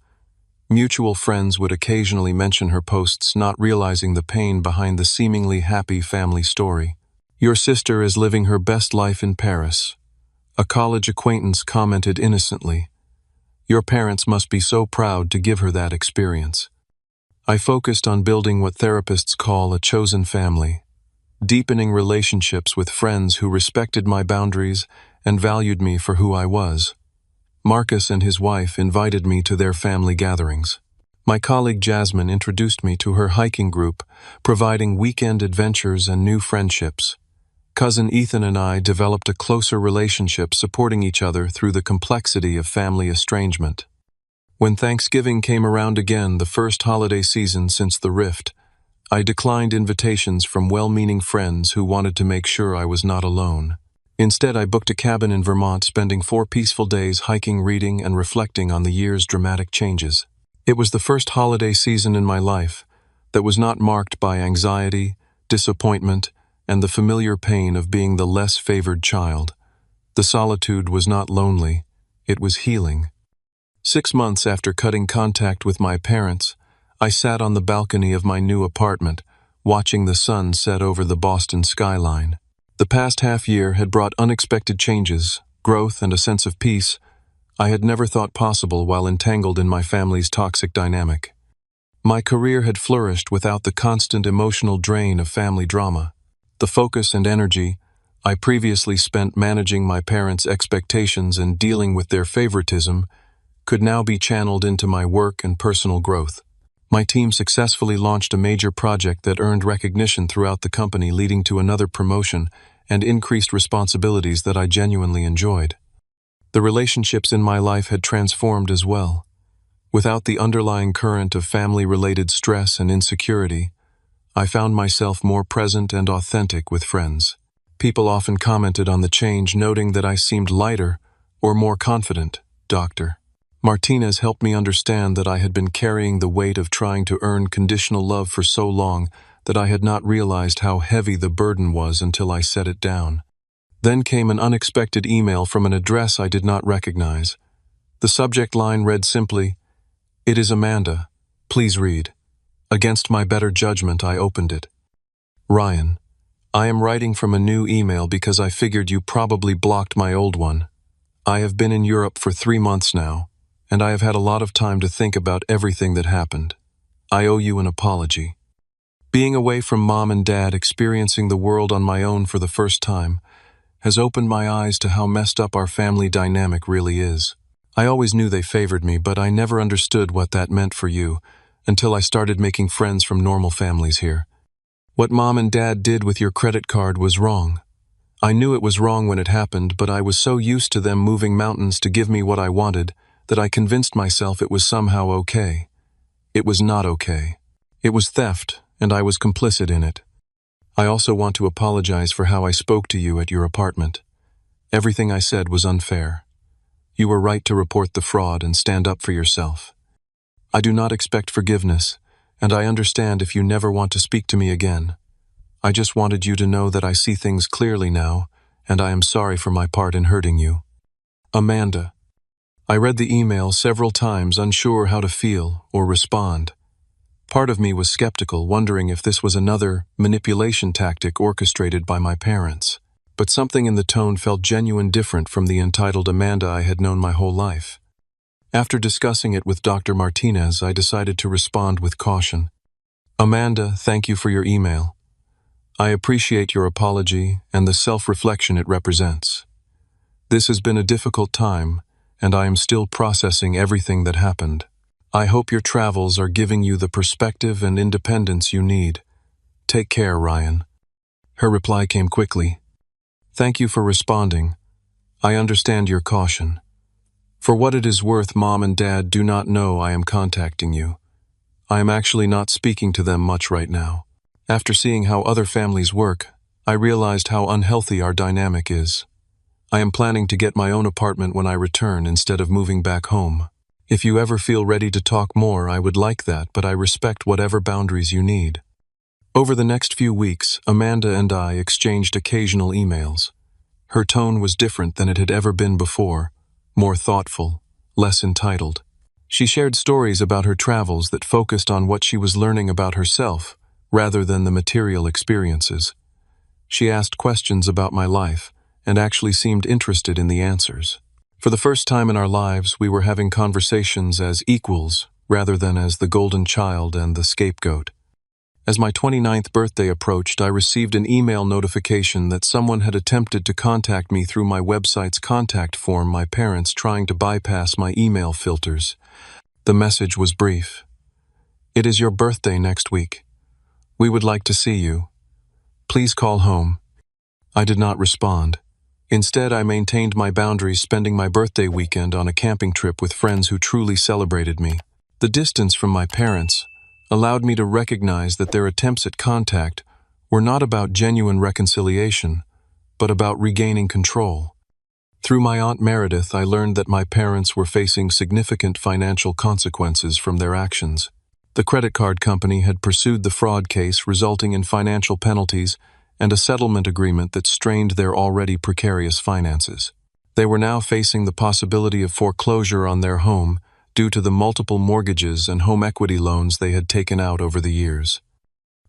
Mutual friends would occasionally mention her posts, not realizing the pain behind the seemingly happy family story. "Your sister is living her best life in Paris," a college acquaintance commented innocently. "Your parents must be so proud to give her that experience." I focused on building what therapists call a chosen family, deepening relationships with friends who respected my boundaries and valued me for who I was. Marcus and his wife invited me to their family gatherings. My colleague Jasmine introduced me to her hiking group, providing weekend adventures and new friendships. Cousin Ethan and I developed a closer relationship, supporting each other through the complexity of family estrangement. When Thanksgiving came around again, the first holiday season since the rift, I declined invitations from well-meaning friends who wanted to make sure I was not alone. Instead, I booked a cabin in Vermont, spending 4 peaceful days hiking, reading, and reflecting on the year's dramatic changes. It was the first holiday season in my life that was not marked by anxiety, disappointment, and the familiar pain of being the less favored child. The solitude was not lonely, it was healing. 6 months after cutting contact with my parents, I sat on the balcony of my new apartment, watching the sun set over the Boston skyline. The past half-year had brought unexpected changes, growth, and a sense of peace I had never thought possible while entangled in my family's toxic dynamic. My career had flourished without the constant emotional drain of family drama. The focus and energy I previously spent managing my parents' expectations and dealing with their favoritism could now be channeled into my work and personal growth. My team successfully launched a major project that earned recognition throughout the company, leading to another promotion and increased responsibilities that I genuinely enjoyed. The relationships in my life had transformed as well. Without the underlying current of family-related stress and insecurity, I found myself more present and authentic with friends. People often commented on the change, noting that I seemed lighter or more confident. Dr. Martinez helped me understand that I had been carrying the weight of trying to earn conditional love for so long that I had not realized how heavy the burden was until I set it down. Then came an unexpected email from an address I did not recognize. The subject line read simply, "It is Amanda. Please read." Against my better judgment, I opened it. "Ryan, I am writing from a new email because I figured you probably blocked my old one. I have been in Europe for 3 months now, and I have had a lot of time to think about everything that happened. I owe you an apology. Being away from mom and dad, experiencing the world on my own for the first time, has opened my eyes to how messed up our family dynamic really is. I always knew they favored me, but I never understood what that meant for you until I started making friends from normal families here. What mom and dad did with your credit card was wrong. I knew it was wrong when it happened, but I was so used to them moving mountains to give me what I wanted that I convinced myself it was somehow okay. It was not okay. It was theft, and I was complicit in it. I also want to apologize for how I spoke to you at your apartment. Everything I said was unfair. You were right to report the fraud and stand up for yourself. I do not expect forgiveness, and I understand if you never want to speak to me again. I just wanted you to know that I see things clearly now, and I am sorry for my part in hurting you. Amanda." I read the email several times, unsure how to feel or respond. Part of me was skeptical, wondering if this was another manipulation tactic orchestrated by my parents. But something in the tone felt genuine, different from the entitled Amanda I had known my whole life. After discussing it with Dr. Martinez, I decided to respond with caution. "Amanda, thank you for your email. I appreciate your apology and the self-reflection it represents. This has been a difficult time, and I am still processing everything that happened. I hope your travels are giving you the perspective and independence you need. Take care, Ryan." Her reply came quickly. "Thank you for responding. I understand your caution. For what it is worth, Mom and Dad do not know I am contacting you. I am actually not speaking to them much right now. After seeing how other families work, I realized how unhealthy our dynamic is. I am planning to get my own apartment when I return instead of moving back home. If you ever feel ready to talk more, I would like that, but I respect whatever boundaries you need." Over the next few weeks, Amanda and I exchanged occasional emails. Her tone was different than it had ever been before, more thoughtful, less entitled. She shared stories about her travels that focused on what she was learning about herself, rather than the material experiences. She asked questions about my life, and actually seemed interested in the answers. For the first time in our lives, we were having conversations as equals, rather than as the golden child and the scapegoat. As my 29th birthday approached, I received an email notification that someone had attempted to contact me through my website's contact form, my parents trying to bypass my email filters. The message was brief. "It is your birthday next week. We would like to see you. Please call home." I did not respond. Instead, I maintained my boundaries, spending my birthday weekend on a camping trip with friends who truly celebrated me. The distance from my parents allowed me to recognize that their attempts at contact were not about genuine reconciliation, but about regaining control. Through my Aunt Meredith, I learned that my parents were facing significant financial consequences from their actions. The credit card company had pursued the fraud case, resulting in financial penalties and a settlement agreement that strained their already precarious finances. They were now facing the possibility of foreclosure on their home due to the multiple mortgages and home equity loans they had taken out over the years.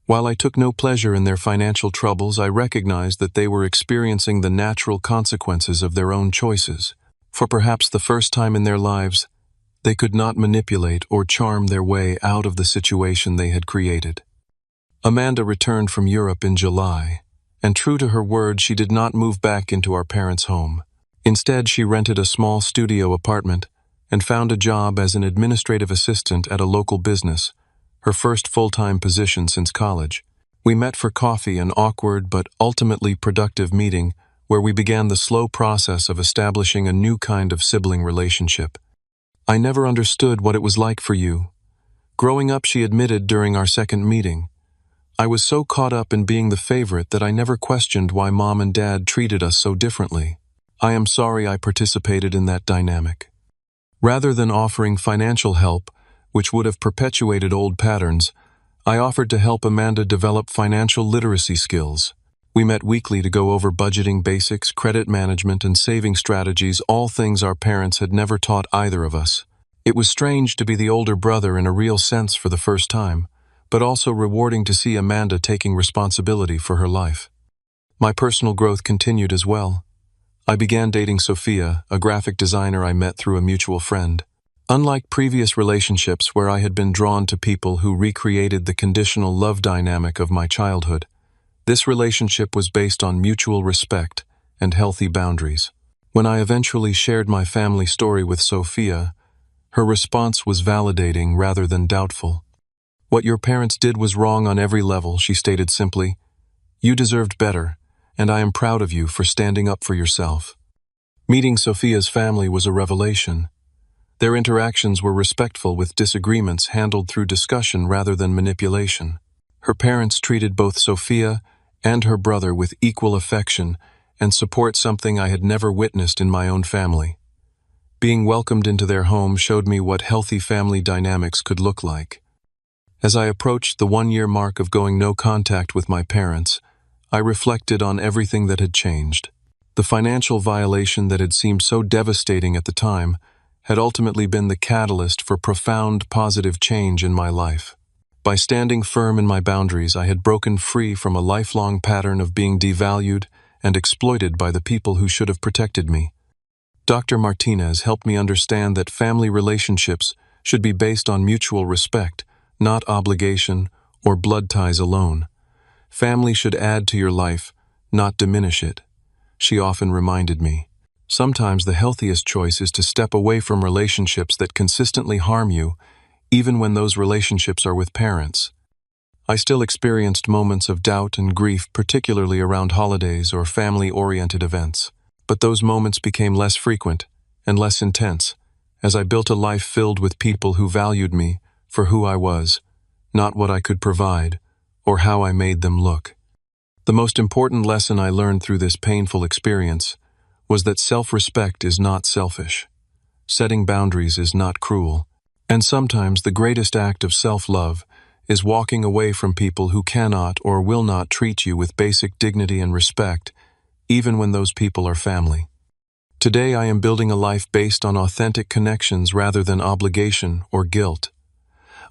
While I took no pleasure in their financial troubles, I recognized that they were experiencing the natural consequences of their own choices. For perhaps the first time in their lives, they could not manipulate or charm their way out of the situation they had created. Amanda returned from Europe in July, and true to her word, she did not move back into our parents' home. Instead, she rented a small studio apartment and found a job as an administrative assistant at a local business, her first full-time position since college. We met for coffee, an awkward but ultimately productive meeting where we began the slow process of establishing a new kind of sibling relationship. "I never understood what it was like for you. Growing up," she admitted during our second meeting. "I was so caught up in being the favorite that I never questioned why Mom and Dad treated us so differently. I am sorry I participated in that dynamic." Rather than offering financial help, which would have perpetuated old patterns, I offered to help Amanda develop financial literacy skills. We met weekly to go over budgeting basics, credit management, and saving strategies, all things our parents had never taught either of us. It was strange to be the older brother in a real sense for the first time, but also rewarding to see Amanda taking responsibility for her life. My personal growth continued as well. I began dating Sophia, a graphic designer I met through a mutual friend. Unlike previous relationships where I had been drawn to people who recreated the conditional love dynamic of my childhood, this relationship was based on mutual respect and healthy boundaries. When I eventually shared my family story with Sophia, her response was validating rather than doubtful. "What your parents did was wrong on every level," she stated simply. "You deserved better, and I am proud of you for standing up for yourself." Meeting Sophia's family was a revelation. Their interactions were respectful, with disagreements handled through discussion rather than manipulation. Her parents treated both Sophia and her brother with equal affection and support, something I had never witnessed in my own family. Being welcomed into their home showed me what healthy family dynamics could look like. As I approached the 1-year mark of going no contact with my parents, I reflected on everything that had changed. The financial violation that had seemed so devastating at the time had ultimately been the catalyst for profound positive change in my life. By standing firm in my boundaries, I had broken free from a lifelong pattern of being devalued and exploited by the people who should have protected me. Dr. Martinez helped me understand that family relationships should be based on mutual respect, not obligation or blood ties alone. Family should add to your life, not diminish it, she often reminded me. Sometimes the healthiest choice is to step away from relationships that consistently harm you, even when those relationships are with parents. I still experienced moments of doubt and grief, particularly around holidays or family-oriented events. But those moments became less frequent and less intense as I built a life filled with people who valued me for who I was, not what I could provide or how I made them look. The most important lesson I learned through this painful experience was that self-respect is not selfish. Setting boundaries is not cruel. And sometimes the greatest act of self-love is walking away from people who cannot or will not treat you with basic dignity and respect, even when those people are family. Today I am building a life based on authentic connections rather than obligation or guilt.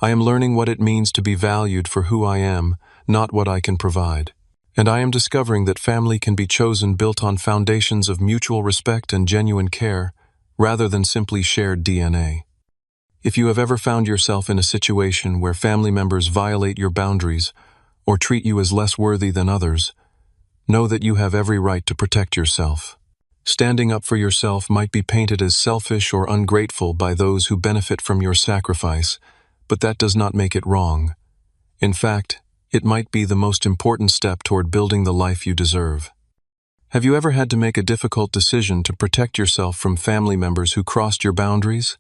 I am learning what it means to be valued for who I am, not what I can provide. And I am discovering that family can be chosen built on foundations of mutual respect and genuine care, rather than simply shared DNA. If you have ever found yourself in a situation where family members violate your boundaries or treat you as less worthy than others, know that you have every right to protect yourself. Standing up for yourself might be painted as selfish or ungrateful by those who benefit from your sacrifice, but that does not make it wrong. In fact, it might be the most important step toward building the life you deserve. Have you ever had to make a difficult decision to protect yourself from family members who crossed your boundaries?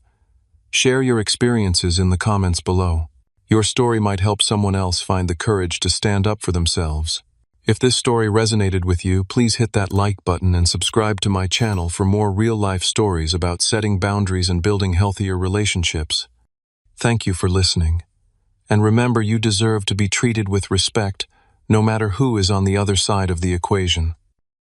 Share your experiences in the comments below. Your story might help someone else find the courage to stand up for themselves. If this story resonated with you, please hit that like button and subscribe to my channel for more real-life stories about setting boundaries and building healthier relationships. Thank you for listening. And remember, you deserve to be treated with respect, no matter who is on the other side of the equation.